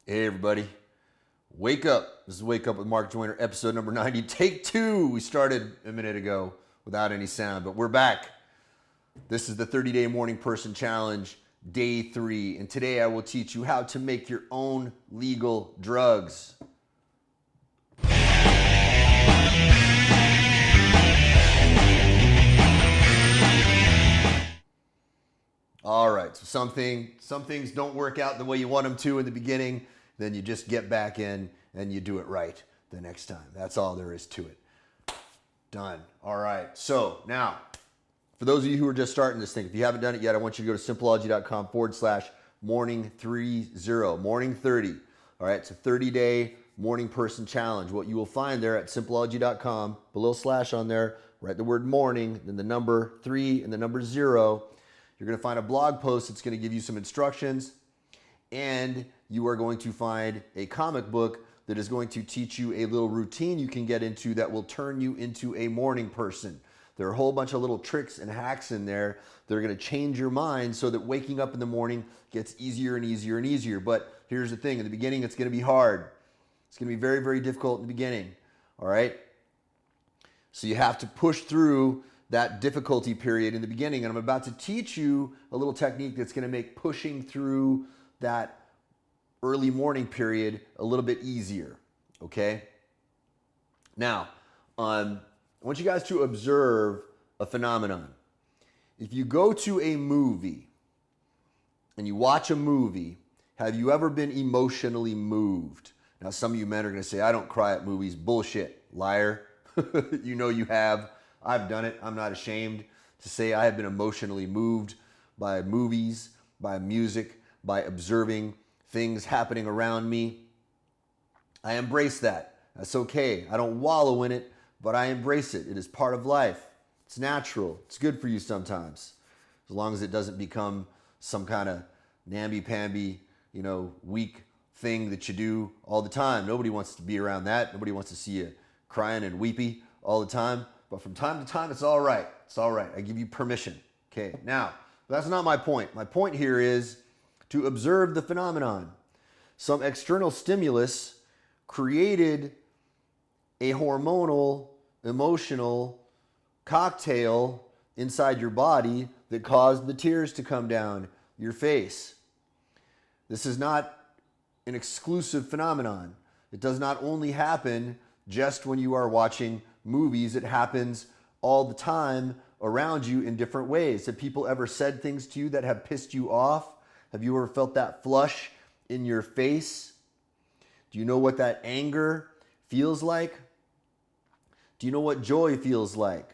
Hey everybody, wake up. This is Wake Up with Mark Joyner, episode number 90, take 2. We started a minute ago without any sound, but we're back. This is the 30-day morning person challenge, day 3, and today I will teach you how to make your own legal drugs. All right, so some things don't work out the way you want them to in the beginning, then you just get back in and you do it right the next time. That's all there is to it. Done. All right, so now, for those of you who are just starting this thing, if you haven't done it yet, I want you to go to simpleology.com/morning30, morning 30. All right, it's a 30-day morning person challenge. What you will find there at simpleology.com, a little slash on there, write the word morning, then the number 3 and the number 0. You're going to find a blog post that's going to give you some instructions, and you are going to find a comic book that is going to teach you a little routine you can get into that will turn you into a morning person. There are a whole bunch of little tricks and hacks in there that are going to change your mind so that waking up in the morning gets easier and easier and easier. But here's the thing, in the beginning it's going to be hard. It's going to be very, very difficult in the beginning. All right? So you have to push through that difficulty period in the beginning. And I'm about to teach you a little technique that's going to make pushing through that early morning period a little bit easier. Okay? Now, I want you guys to observe a phenomenon. If you go to a movie and you watch a movie, have you ever been emotionally moved? Now, some of you men are going to say, I don't cry at movies. Bullshit. Liar. You know you have. I've done it. I'm not ashamed to say I have been emotionally moved by movies, by music, by observing things happening around me. I embrace that. That's okay. I don't wallow in it, but I embrace it. It is part of life. It's natural. It's good for you sometimes, as long as it doesn't become some kind of namby-pamby, weak thing that you do all the time. Nobody wants to be around that. Nobody wants to see you crying and weepy all the time. But from time to time, it's all right. It's all right. I give you permission. Okay, now, that's not my point. My point here is to observe the phenomenon. Some external stimulus created a hormonal, emotional cocktail inside your body that caused the tears to come down your face. This is not an exclusive phenomenon. It does not only happen just when you are watching movies. It happens all the time around you in different ways. Have people ever said things to you that have pissed you off? Have you ever felt that flush in your face? Do you know what that anger feels like? Do you know what joy feels like?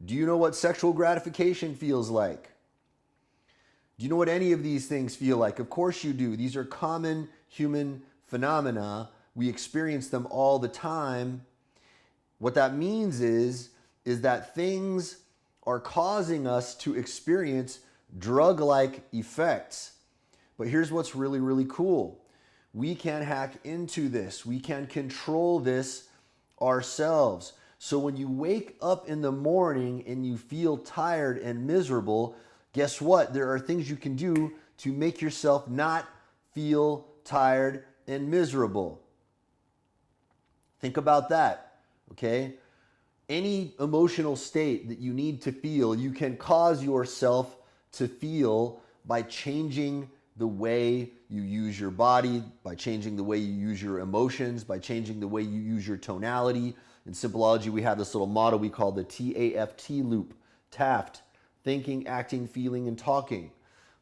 Do you know what sexual gratification feels like? Do you know what any of these things feel like? Of course you do. These are common human phenomena. We experience them all the time. What that means is that things are causing us to experience drug-like effects. But here's what's really, really cool. We can hack into this. We can control this ourselves. So when you wake up in the morning and you feel tired and miserable, guess what? There are things you can do to make yourself not feel tired and miserable. Think about that. Okay? Any emotional state that you need to feel, you can cause yourself to feel by changing the way you use your body, by changing the way you use your emotions, by changing the way you use your tonality. In Simpleology, we have this little model we call the TAFT loop. TAFT, thinking, acting, feeling, and talking.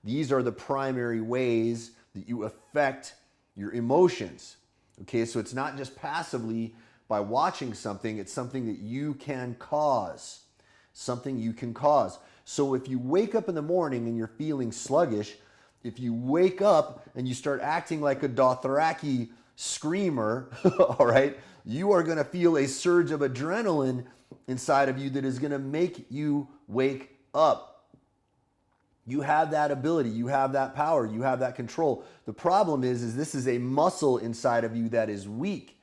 These are the primary ways that you affect your emotions. Okay, so it's not just passively by watching something, it's something that you can cause. Something you can cause. So if you wake up in the morning and you're feeling sluggish, if you wake up and you start acting like a Dothraki screamer, all right, you are going to feel a surge of adrenaline inside of you that is going to make you wake up. You have that ability, you have that power, you have that control. The problem is this is a muscle inside of you that is weak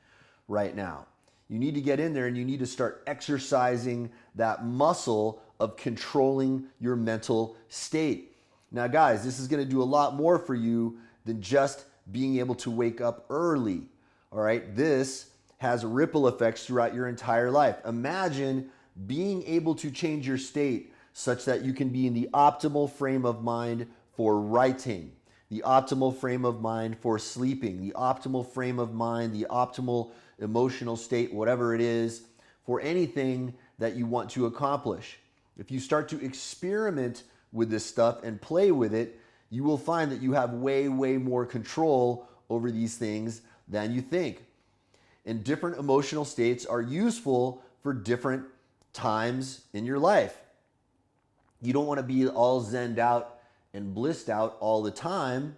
right now. You need to get in there and you need to start exercising that muscle of controlling your mental state. Now, guys, this is going to do a lot more for you than just being able to wake up early. All right, this has ripple effects throughout your entire life. Imagine being able to change your state such that you can be in the optimal frame of mind for writing, the optimal frame of mind for sleeping, the optimal frame of mind, the optimal emotional state, whatever it is, for anything that you want to accomplish. If you start to experiment with this stuff and play with it, you will find that you have way, way more control over these things than you think. And different emotional states are useful for different times in your life. You don't want to be all zenned out and blissed out all the time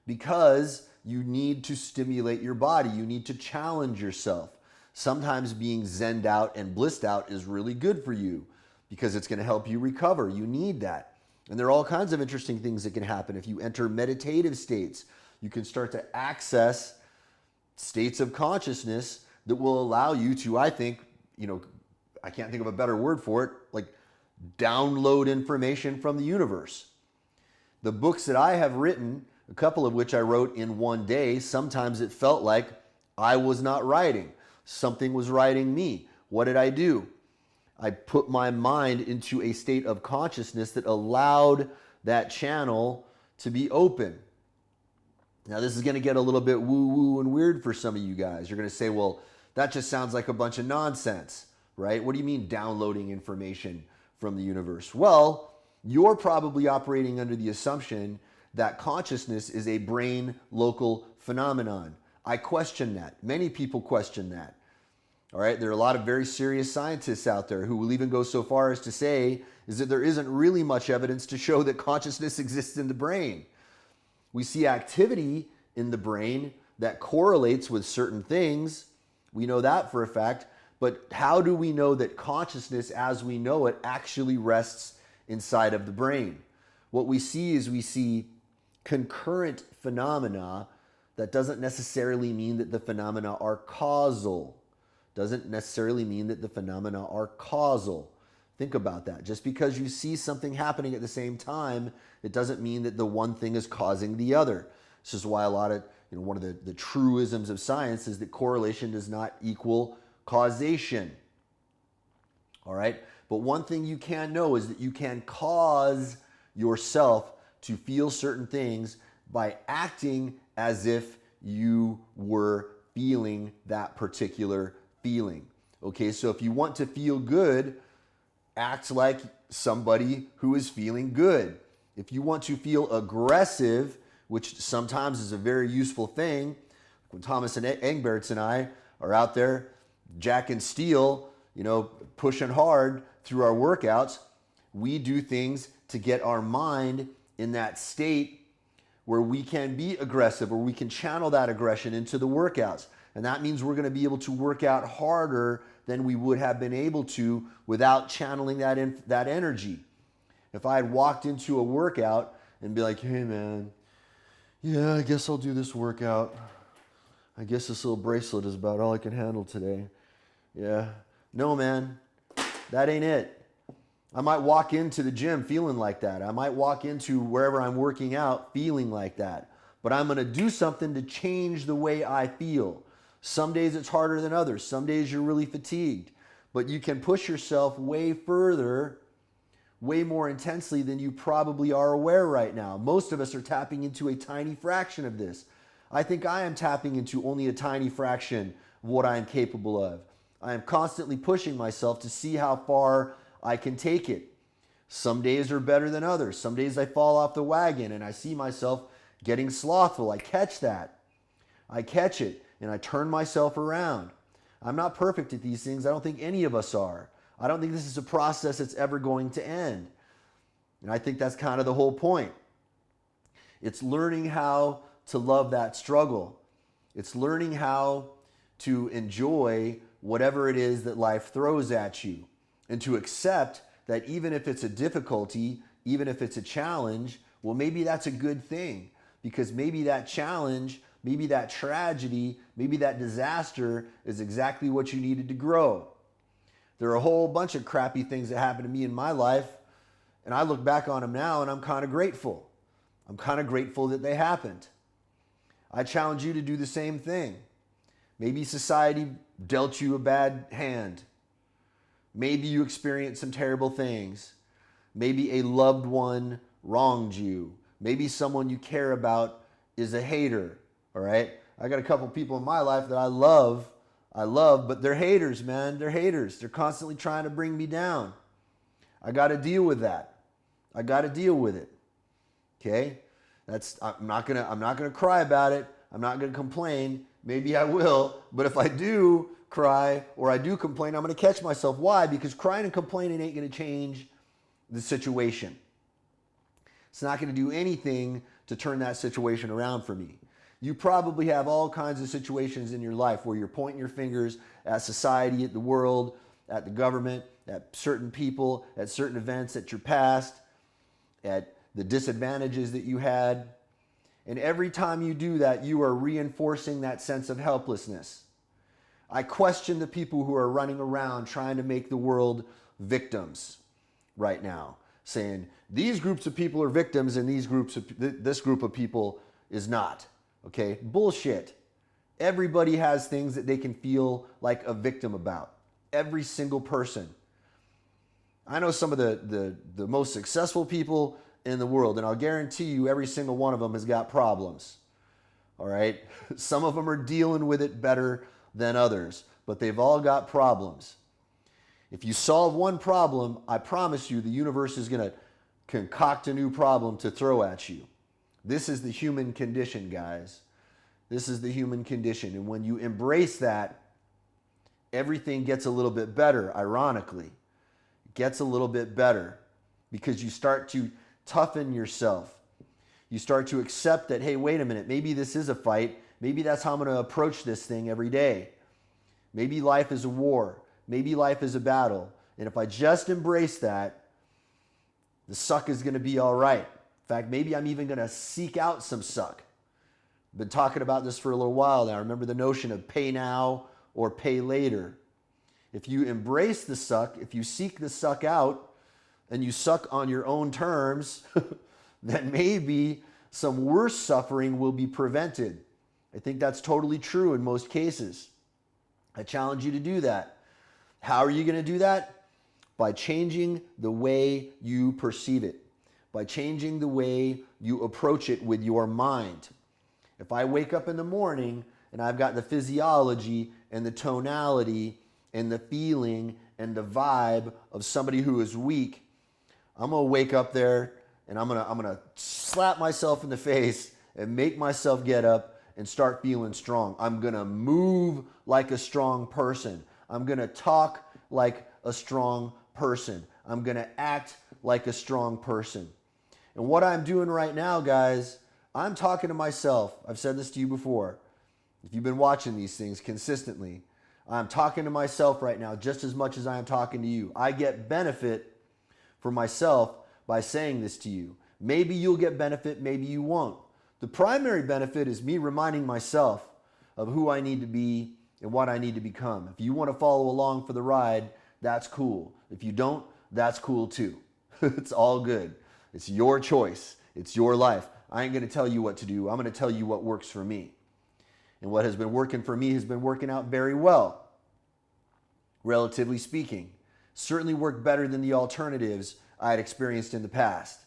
because you need to stimulate your body. You need to challenge yourself. Sometimes being zenned out and blissed out is really good for you because it's going to help you recover. You need that. And there are all kinds of interesting things that can happen. If you enter meditative states, you can start to access states of consciousness that will allow you to, I think, I can't think of a better word for it, like download information from the universe. The books that I have written, a couple of which I wrote in one day, sometimes it felt like I was not writing. Something was writing me. What did I do? I put my mind into a state of consciousness that allowed that channel to be open. Now, this is going to get a little bit woo-woo and weird for some of you guys. You're going to say, well, that just sounds like a bunch of nonsense, right? What do you mean downloading information from the universe? Well, you're probably operating under the assumption that consciousness is a brain local phenomenon. I question that. Many people question that. All right, there are a lot of very serious scientists out there who will even go so far as to say is that there isn't really much evidence to show that consciousness exists in the brain. We see activity in the brain that correlates with certain things. We know that for a fact. But how do we know that consciousness as we know it actually rests inside of the brain? What we see is we see concurrent phenomena. That doesn't necessarily mean that the phenomena are causal. Doesn't necessarily mean that the phenomena are causal. Think about that. Just because you see something happening at the same time, it doesn't mean that the one thing is causing the other. This is why a lot of, one of the truisms of science is that correlation does not equal causation. All right? But one thing you can know is that you can cause yourself to feel certain things by acting as if you were feeling that particular feeling. Okay, so if you want to feel good, act like somebody who is feeling good. If you want to feel aggressive, which sometimes is a very useful thing, when Thomas and Engberts and I are out there jacking steel, pushing hard through our workouts, we do things to get our mind in that state where we can be aggressive, or we can channel that aggression into the workouts. And that means we're going to be able to work out harder than we would have been able to without channeling that energy. If I had walked into a workout and be like, hey man, yeah, I guess I'll do this workout. I guess this little bracelet is about all I can handle today. Yeah. No, man, that ain't it. I might walk into the gym feeling like that. I might walk into wherever I'm working out feeling like that. But I'm going to do something to change the way I feel. Some days it's harder than others. Some days you're really fatigued. But you can push yourself way further, way more intensely than you probably are aware right now. Most of us are tapping into a tiny fraction of this. I think I am tapping into only a tiny fraction of what I am capable of. I am constantly pushing myself to see how far I can take it. Some days are better than others. Some days I fall off the wagon and I see myself getting slothful. I catch that. I catch it and I turn myself around. I'm not perfect at these things. I don't think any of us are. I don't think this is a process that's ever going to end. And I think that's kind of the whole point. It's learning how to love that struggle. It's learning how to enjoy whatever it is that life throws at you, and to accept that even if it's a difficulty, even if it's a challenge, well, maybe that's a good thing, because maybe that challenge, maybe that tragedy, maybe that disaster is exactly what you needed to grow. There are a whole bunch of crappy things that happened to me in my life, and I look back on them now and I'm kind of grateful. I'm kind of grateful that they happened. I challenge you to do the same thing. Maybe society dealt you a bad hand. Maybe you experienced some terrible things. Maybe a loved one wronged you. Maybe someone you care about is a hater, all right? I got a couple people in my life that I love, but they're haters, man. They're haters. They're constantly trying to bring me down. I got to deal with that. I got to deal with it. Okay? I'm not going to cry about it. I'm not going to complain. Maybe I will, but if I do cry or I do complain, I'm going to catch myself. Why? Because crying and complaining ain't going to change the situation. It's not going to do anything to turn that situation around for me. You probably have all kinds of situations in your life where you're pointing your fingers at society, at the world, at the government, at certain people, at certain events, at your past, at the disadvantages that you had. And every time you do that, you are reinforcing that sense of helplessness. I question the people who are running around trying to make the world victims right now, saying these groups of people are victims and this group of people is not. Okay? Bullshit. Everybody has things that they can feel like a victim about. Every single person. I know some of the most successful people in the world, and I'll guarantee you every single one of them has got problems. All right? Some of them are dealing with it better than others, but they've all got problems. If you solve one problem, I promise you the universe is going to concoct a new problem to throw at you. This is the human condition, guys. This is the human condition. And when you embrace that, everything gets a little bit better, ironically. It gets a little bit better because you start to toughen yourself. You start to accept that, hey, wait a minute, maybe this is a fight. Maybe that's how I'm going to approach this thing every day. Maybe life is a war. Maybe life is a battle. And if I just embrace that, the suck is going to be all right. In fact, maybe I'm even going to seek out some suck. I've been talking about this for a little while now. Remember the notion of pay now or pay later. If you embrace the suck, if you seek the suck out, and you suck on your own terms, then maybe some worse suffering will be prevented. I think that's totally true in most cases. I challenge you to do that. How are you going to do that? By changing the way you perceive it. By changing the way you approach it with your mind. If I wake up in the morning and I've got the physiology and the tonality and the feeling and the vibe of somebody who is weak, I'm going to wake up there and I'm going to slap myself in the face and make myself get up and start feeling strong. I'm going to move like a strong person. I'm going to talk like a strong person. I'm going to act like a strong person. And what I'm doing right now, guys, I'm talking to myself. I've said this to you before. If you've been watching these things consistently, I'm talking to myself right now just as much as I am talking to you. I get benefit for myself by saying this to you. Maybe you'll get benefit, maybe you won't. The primary benefit is me reminding myself of who I need to be and what I need to become. If you want to follow along for the ride, that's cool. If you don't, that's cool too. It's all good. It's your choice. It's your life. I ain't going to tell you what to do. I'm going to tell you what works for me. And what has been working for me has been working out very well, relatively speaking. Certainly worked better than the alternatives I had experienced in the past.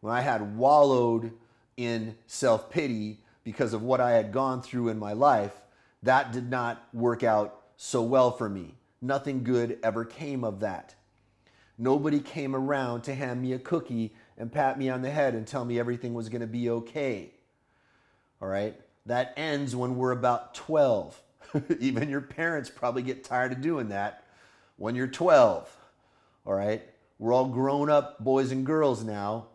When I had wallowed in self-pity because of what I had gone through in my life, that did not work out so well for me. Nothing good ever came of that. Nobody came around to hand me a cookie and pat me on the head and tell me everything was going to be okay. All right? That ends when we're about 12. Even your parents probably get tired of doing that when you're 12. All right? We're all grown up boys and girls now.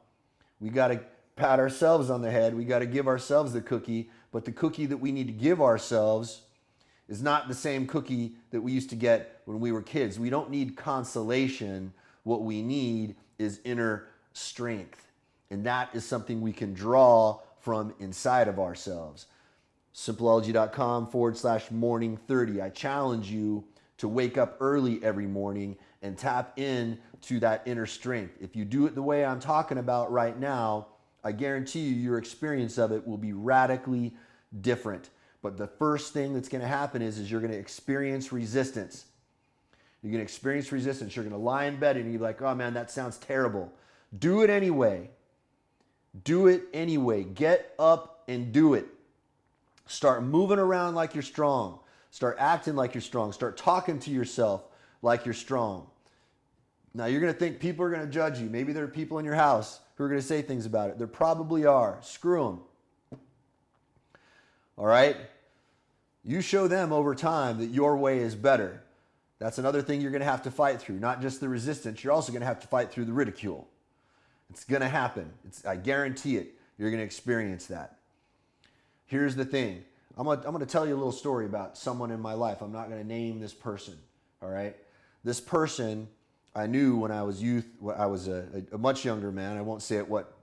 We got to pat ourselves on the head. We got to give ourselves the cookie. But the cookie that we need to give ourselves is not the same cookie that we used to get when we were kids. We don't need consolation. What we need is inner strength. And that is something we can draw from inside of ourselves. Simpleology.com/morning30. I challenge you to wake up early every morning and tap in to that inner strength. If you do it the way I'm talking about right now, I guarantee you your experience of it will be radically different. But the first thing that's going to happen is you're going to experience resistance. You're going to experience resistance. You're going to lie in bed and you're like, oh man, that sounds terrible. Do it anyway. Do it anyway. Get up and do it. Start moving around like you're strong. Start acting like you're strong. Start talking to yourself like you're strong. Now you're going to think people are going to judge you. Maybe there are people in your house who are going to say things about it. There probably are. Screw them. All right? You show them over time that your way is better. That's another thing you're going to have to fight through. Not just the resistance. You're also going to have to fight through the ridicule. It's going to happen. I guarantee it. You're going to experience that. Here's the thing. I'm going to tell you a little story about someone in my life. I'm not going to name this person. All right? This person I knew when I was a much younger man. I won't say at what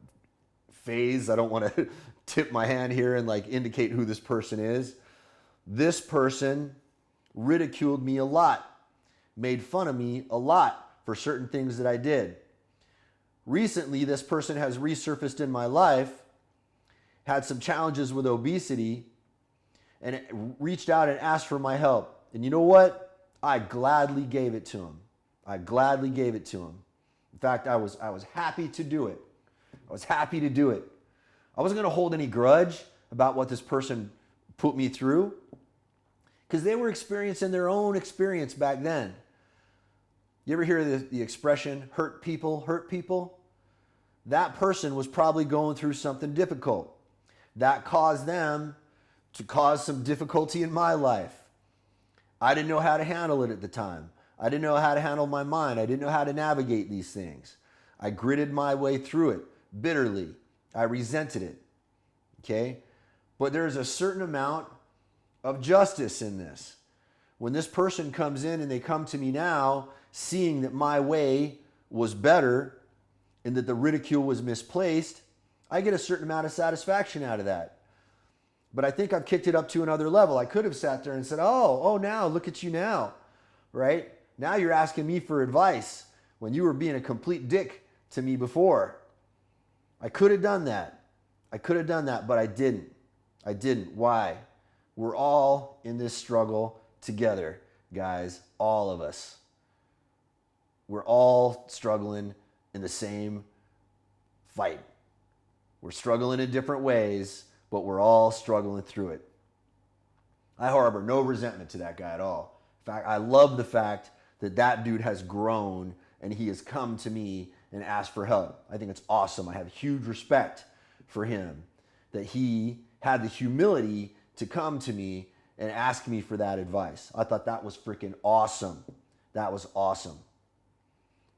phase. I don't want to tip my hand here and like indicate who this person is. This person ridiculed me a lot, made fun of me a lot for certain things that I did. Recently, this person has resurfaced in my life, had some challenges with obesity, and reached out and asked for my help. And you know what? I gladly gave it to him. I gladly gave it to him. In fact, I was happy to do it. I was happy to do it. I wasn't going to hold any grudge about what this person put me through because they were experiencing their own experience back then. You ever hear the expression, hurt people hurt people? That person was probably going through something difficult. That caused them to cause some difficulty in my life. I didn't know how to handle it at the time. I didn't know how to handle my mind. I didn't know how to navigate these things. I gritted my way through it bitterly. I resented it. Okay? But there's a certain amount of justice in this. When this person comes in and they come to me now, seeing that my way was better and that the ridicule was misplaced, I get a certain amount of satisfaction out of that. But I think I've kicked it up to another level. I could have sat there and said, oh, now, look at you now, right? Now you're asking me for advice when you were being a complete dick to me before. I could have done that. But I didn't. Why? We're all in this struggle together, guys, all of us. We're all struggling in the same fight. We're struggling in different ways, but we're all struggling through it. I harbor no resentment to that guy at all. In fact, I love the fact that dude has grown and he has come to me and asked for help. I think it's awesome. I have huge respect for him that he had the humility to come to me and ask me for that advice. I thought that was freaking awesome. That was awesome.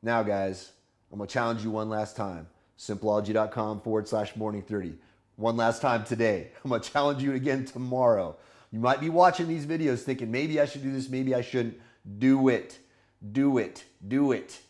Now, guys, I'm going to challenge you one last time. Simpleology.com/morning30. One last time today. I'm going to challenge you again tomorrow. You might be watching these videos thinking, maybe I should do this, maybe I shouldn't. Do it. Do it. Do it.